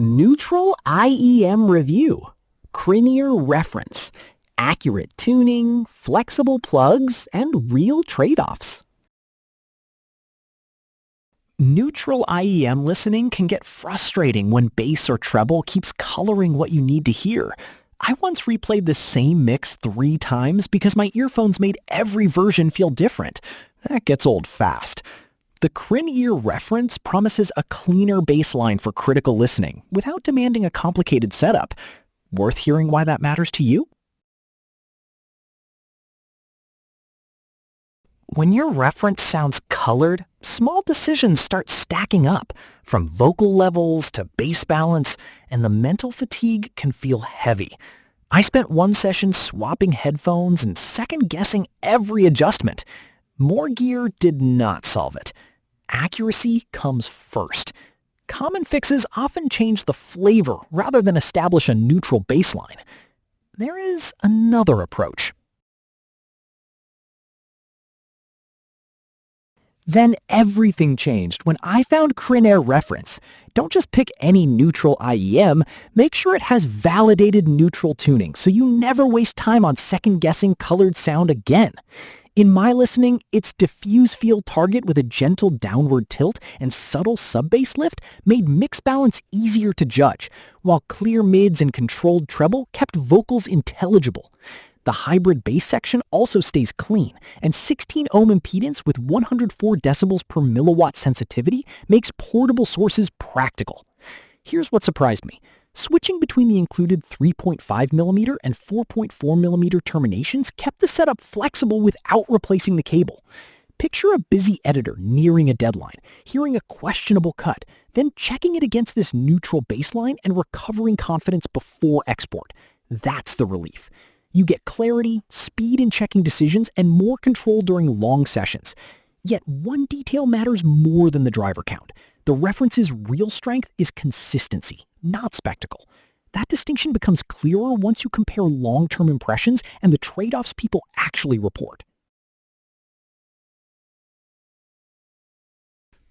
Neutral IEM Review, CrinEar Reference, accurate tuning, flexible plugs, and real trade-offs. Neutral IEM listening can get frustrating when bass or treble keeps coloring what you need to hear. I once replayed the same mix 3 times because my earphones made every version feel different. That gets old fast. The CrinEar Reference promises a cleaner baseline for critical listening without demanding a complicated setup. Worth hearing why that matters to you? When your reference sounds colored, small decisions start stacking up, from vocal levels to bass balance, and the mental fatigue can feel heavy. I spent one session swapping headphones and second-guessing every adjustment. More gear did not solve it. Accuracy comes first. Common fixes often change the flavor rather than establish a neutral baseline. There is another approach. Then everything changed when I found CrinEar Reference. Don't just pick any neutral IEM, make sure it has validated neutral tuning so you never waste time on second-guessing colored sound again. In my listening, its diffuse feel target with a gentle downward tilt and subtle sub-bass lift made mix balance easier to judge, while clear mids and controlled treble kept vocals intelligible. The hybrid bass section also stays clean, and 16 ohm impedance with 104 decibels per milliwatt sensitivity makes portable sources practical. Here's what surprised me. Switching between the included 3.5mm and 4.4mm terminations kept the setup flexible without replacing the cable. Picture a busy editor nearing a deadline, hearing a questionable cut, then checking it against this neutral baseline and recovering confidence before export. That's the relief. You get clarity, speed in checking decisions, and more control during long sessions. Yet one detail matters more than the driver count. The reference's real strength is consistency, not spectacle. That distinction becomes clearer once you compare long-term impressions and the trade-offs people actually report.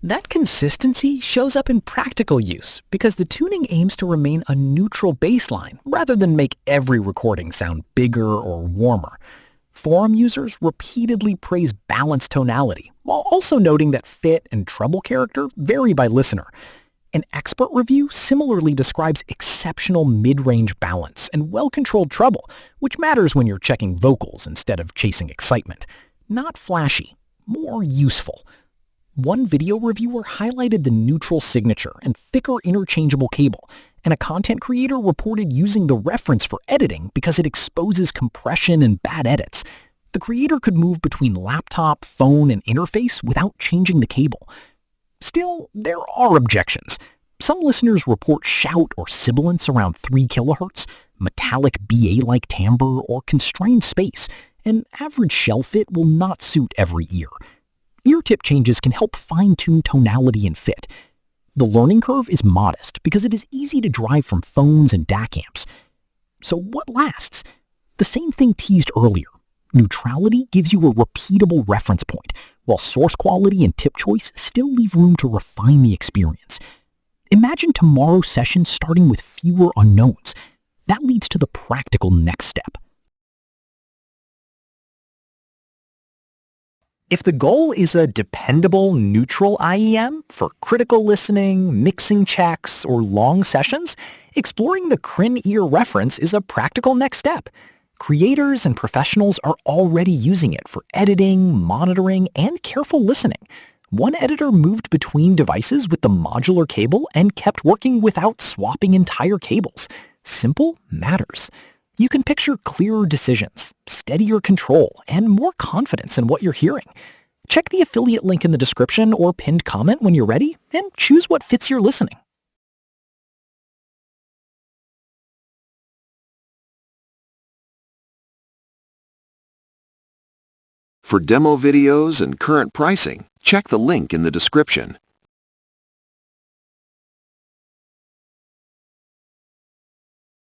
That consistency shows up in practical use because the tuning aims to remain a neutral baseline rather than make every recording sound bigger or warmer. Forum users repeatedly praise balanced tonality, while also noting that fit and treble character vary by listener. An expert review similarly describes exceptional mid-range balance and well-controlled treble, which matters when you're checking vocals instead of chasing excitement. Not flashy, more useful. One video reviewer highlighted the neutral signature and thicker interchangeable cable, and a content creator reported using the reference for editing because it exposes compression and bad edits. The creator could move between laptop, phone, and interface without changing the cable. Still, there are objections. Some listeners report shout or sibilance around 3 kHz, metallic BA-like timbre, or constrained space, and average shell fit will not suit every ear. Ear tip changes can help fine-tune tonality and fit. The learning curve is modest because it is easy to drive from phones and DAC amps. So what lasts? The same thing teased earlier. Neutrality gives you a repeatable reference point, while source quality and tip choice still leave room to refine the experience. Imagine tomorrow's session starting with fewer unknowns. That leads to the practical next step. If the goal is a dependable neutral IEM for critical listening, mixing checks, or long sessions, exploring the CrinEar Reference is a practical next step. Creators and professionals are already using it for editing, monitoring, and careful listening. One editor moved between devices with the modular cable and kept working without swapping entire cables. Simple matters. You can picture clearer decisions, steadier control, and more confidence in what you're hearing. Check the affiliate link in the description or pinned comment when you're ready, and choose what fits your listening. For demo videos and current pricing, check the link in the description.